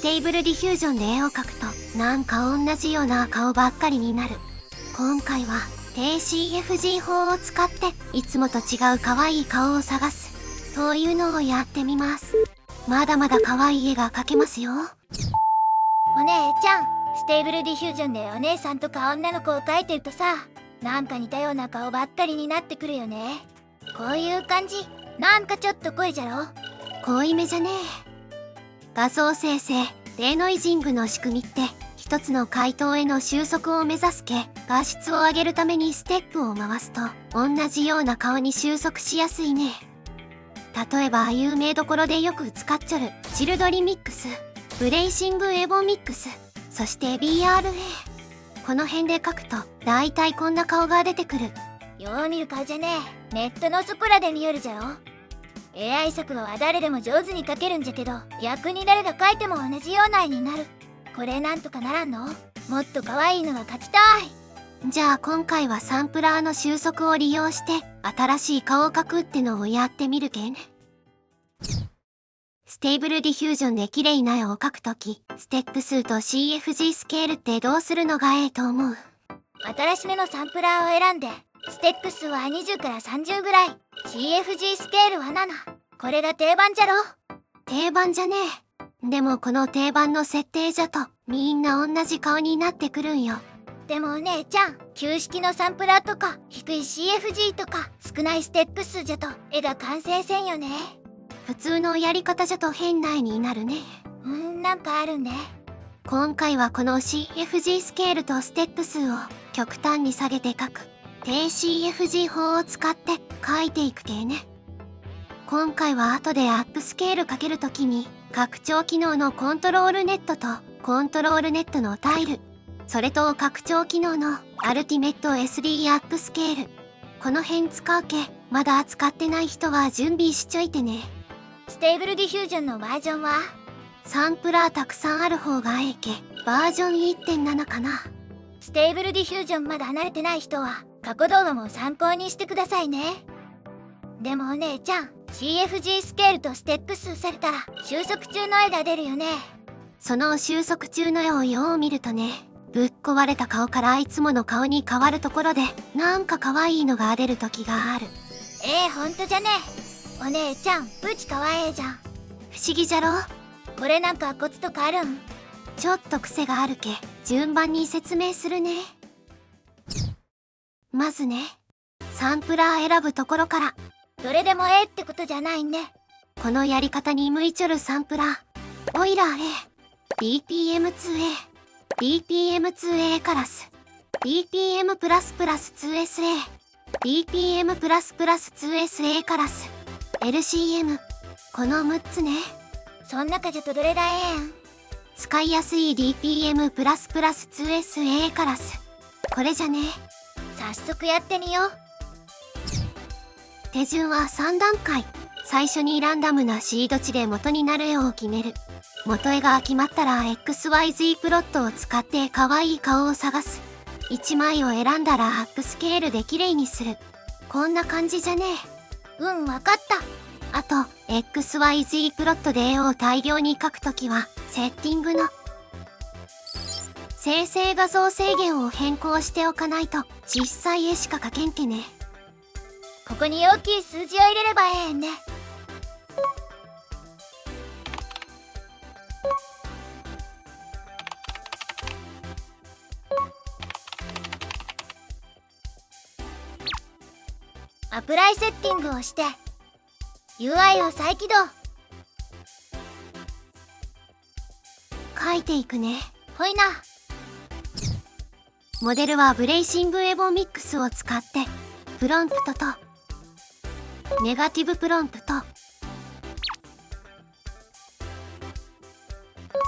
テーブルディフュージョンで絵を描くとなんか同じような顔ばっかりになる。今回は低 CFG 法を使っていつもと違う可愛い顔を探すというのをやってみます。まだまだ可愛い絵が描けますよ。お姉ちゃん、ステーブルディフュージョンでお姉さんとか女の子を描いてるとさ、なんか似たような顔ばっかりになってくるよね。こういう感じ、なんかちょっと濃いじゃろ。濃いめじゃねえ。画像生成デノイジングの仕組みって一つの回答への収束を目指すけ画質を上げるためにステップを回すと同じような顔に収束しやすいね。例えば有名どころでよく使っちょるチルドリミックス、ブレイシングエボミックス、そして BRA、 この辺で描くとだいたいこんな顔が出てくる。よう見る顔じゃねえ。ネットのそこらで見よるじゃろ。 AI 作画は誰でも上手に描けるんじゃけど、逆に誰が描いても同じような絵になる。これなんとかならんの？もっと可愛いのが描きたい。じゃあ今回はサンプラーの収束を利用して新しい顔を描くってのをやってみるけん。ステーブルディフュージョンで綺麗な絵を描くとき、ステップ数と CFG スケールってどうするのがええと思う？新しめのサンプラーを選んで、ステップ数は20から30ぐらい、 CFG スケールは7。これが定番じゃろ。定番じゃねえ。でもこの定番の設定じゃとみんな同じ顔になってくるんよ。でもお姉ちゃん、旧式のサンプラーとか低い CFG とか少ないステップ数じゃと絵が完成せんよね。普通のやり方じゃと変な絵になるね。なんかあるね。今回はこの CFG スケールとステップ数を極端に下げて描く低 CFG 法を使って描いていくけね。今回は後でアップスケールかけるときに拡張機能のコントロールネットとコントロールネットのタイル、それと拡張機能のアルティメット SD アップスケール、この辺使うけまだ使ってない人は準備しちょいてね。ステーブルディフュージョンのバージョンはサンプラーたくさんある方がええけバージョン 1.7 かな。ステーブルディフュージョンまだ慣れてない人は過去動画も参考にしてくださいね。でもお姉ちゃん、 CFG スケールとステップ数されたら収束中の絵が出るよね。その収束中の絵をよう見るとね、ぶっ壊れた顔からいつもの顔に変わるところでなんか可愛いのが出る時がある。ほんとじゃね。お姉ちゃん、プチ可愛いじゃん。不思議じゃろ。これなんかコツとかあるん？ちょっと癖があるけ順番に説明するね。まずね、サンプラー選ぶところから。どれでもええってことじゃないね。このやり方に向いちょるサンプラー、オイラー A、BPM2A、BPM2A カラス、BPM++2SA、BPM++2SA カラス、LCM、この6つね。そん中じゃとどれだええん？使いやすい DPM++2SA カラス、これじゃね。早速やってみよう。手順は3段階。最初にランダムなシード値で元になる絵を決める。元絵が決まったら XYZ プロットを使って可愛い顔を探す。1枚を選んだらアップスケールで綺麗にする。こんな感じじゃね。わかった。あと XYZ プロットで絵を大量に描くときはセッティングの生成画像制限を変更しておかないと小さい絵しか描けんけね。ここに大きい数字を入れればええんね。アプライセッティングをして UI を再起動。描いていくね。ほいな。モデルはブレイシングエボミックスを使ってプロンプトとネガティブプロンプト、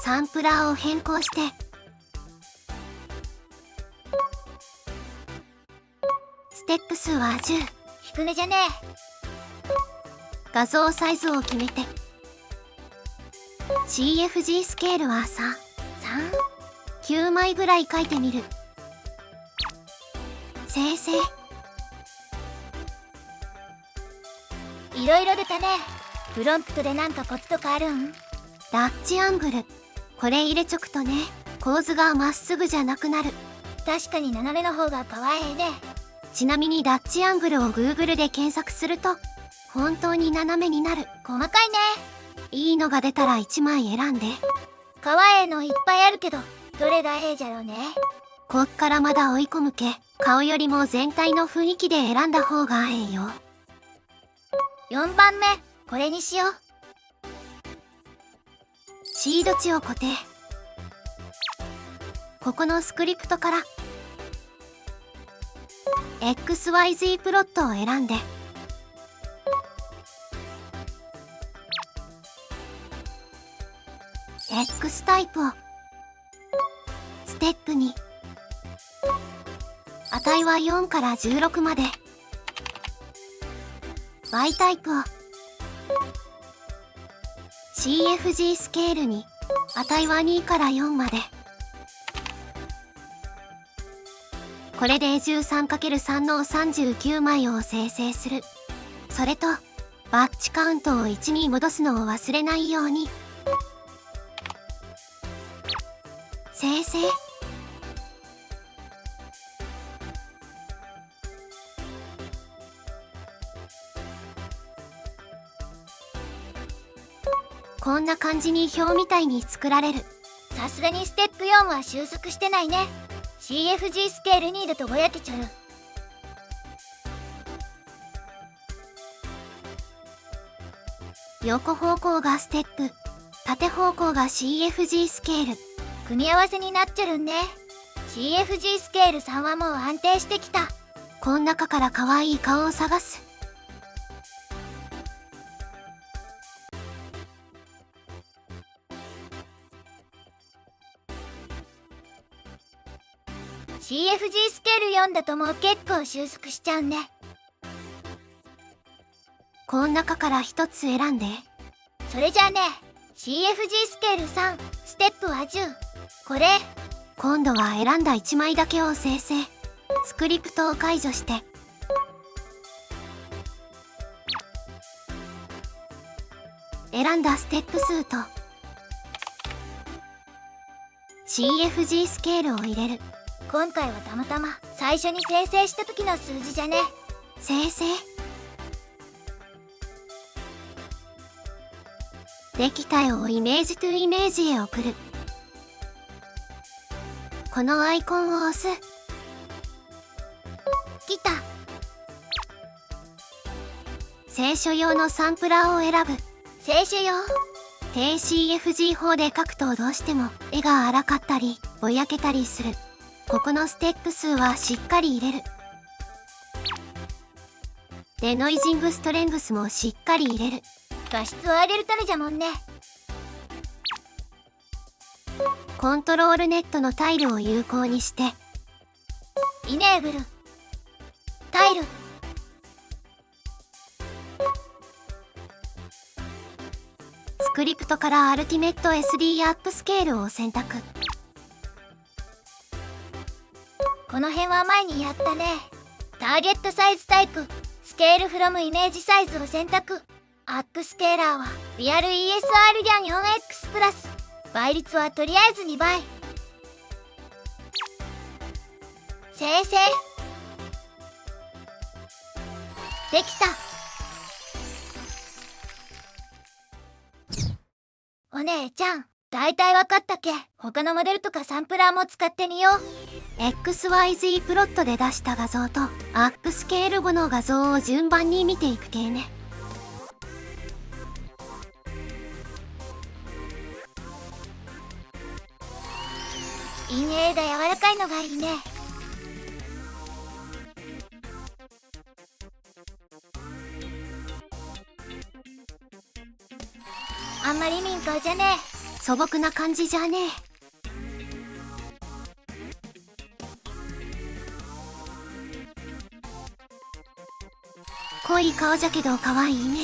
サンプラーを変更してステップ数は10、低めじゃね画像サイズを決めて CFG スケールは3、9枚ぐらい描いてみる。生成。いろいろ出たね。プロンプトでなんかコツとかあるん？ラッチアングル。これ入れちょくとね、構図がまっすぐじゃなくなる。確かに斜めの方が可愛いね。ちなみにダッチアングルを Google で検索すると本当に斜めになる。細かいね。いいのが出たら1枚選んで。可愛いのいっぱいあるけど、どれがええじゃろうね。こっからまだ追い込むけ、顔よりも全体の雰囲気で選んだ方がええよ。4番目、これにしよう。シード値を固定。ここのスクリプトから XYZ プロットを選んで、X タイプをステップ2、値は4から16まで。Y タイプを CFG スケールに、値は2から4まで。これで 13×3 の39枚を生成する。それとバッチカウントを1に戻すのを忘れないように。生成。こんな感じに表みたいに作られる。さすがにステップ4は収束してないね。CFG スケール2だとぼやけちゃう。横方向がステップ、縦方向が CFG スケール。組み合わせになっちゃるんね。CFG スケール3はもう安定してきた。こん中から可愛い顔を探す。CFG スケール4だともう結構収束しちゃうね。こん中から一つ選んで。それじゃあね、CFG スケール3、ステップは10。これ。今度は選んだ1枚だけを生成。スクリプトを解除して。選んだステップ数と CFG スケールを入れる。今回はたまたま最初に生成した時の数字じゃね。生成。できた絵をイメージトゥイメージへ送る。このアイコンを押す。来た。聖書用のサンプラーを選ぶ。聖書用。低 CFG 法で描くとどうしても絵が荒かったりぼやけたりする。ここのステップ数はしっかり入れる。デノイジングストレングスもしっかり入れる。画質を上げるためじゃもんね。コントロールネットのタイルを有効にして、イネーブルタイル。スクリプトからアルティメット SD アップスケールを選択。この辺は前にやったね。ターゲットサイズタイプ、スケールフロムイメージサイズを選択。アップスケーラーはリアル ESR ギャン 4X プラス。倍率はとりあえず2倍。生成。できた。お姉ちゃん、だいたいわかったけ。他のモデルとかサンプラーも使ってみよう。XYZ プロットで出した画像とアップスケール後の画像を順番に見ていく系ね。陰影が柔らかいのがいいね。あんまり民家じゃねえ。素朴な感じじゃねえ。濃い顔じゃけど可愛いね。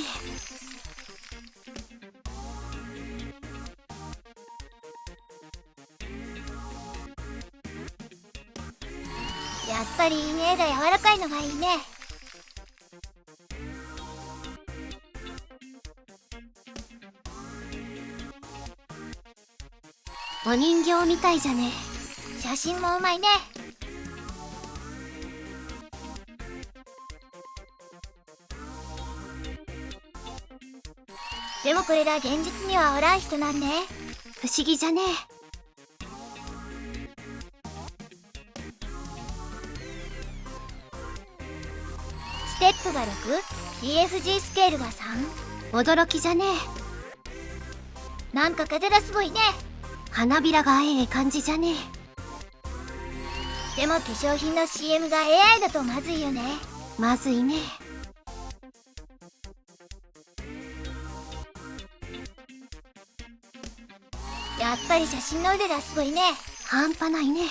やっぱり陰影が柔らかいのがいいね。お人形みたいじゃね。写真もうまいね。でもこれら現実にはおらん人なんね。不思議じゃね。ステップが 6、CFG スケールが3。驚きじゃね。なんか風がすごいね。花びらがええ感じじゃね。でも化粧品の CM が AI だとまずいよね。まずいね。やっぱり写真の腕がすごいね。半端ないね。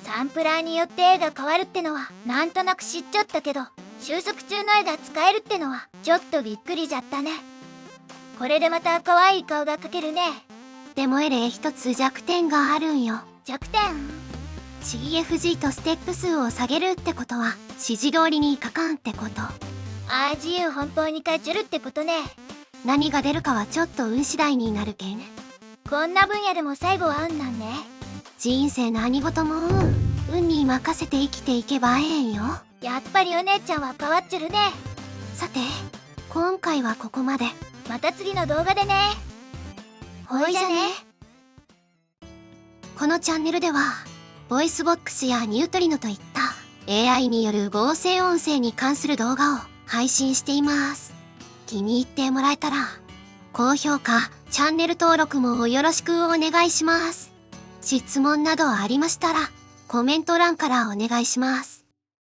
サンプラーによって絵が変わるってのはなんとなく知っちゃったけど、収束中の絵が使えるってのはちょっとびっくりじゃったね。これでまた可愛い顔が描けるね。でも一つ弱点があるんよ。弱点？ CFG とステップ数を下げるってことは指示通りに書かんってこと。自由奔放に書いちゃるってことね。何が出るかはちょっと運次第になるけん。こんな分野でも最後は運なんね。人生何事も運に任せて生きていけばええんよ。やっぱりお姉ちゃんは変わっちゃるね。さて、今回はここまで。また次の動画でね。ほいじゃね。このチャンネルではボイスボックスやニュートリノといった AI による合成音声に関する動画を配信しています。気に入ってもらえたら高評価、チャンネル登録もよろしくお願いします。質問などありましたらコメント欄からお願いします。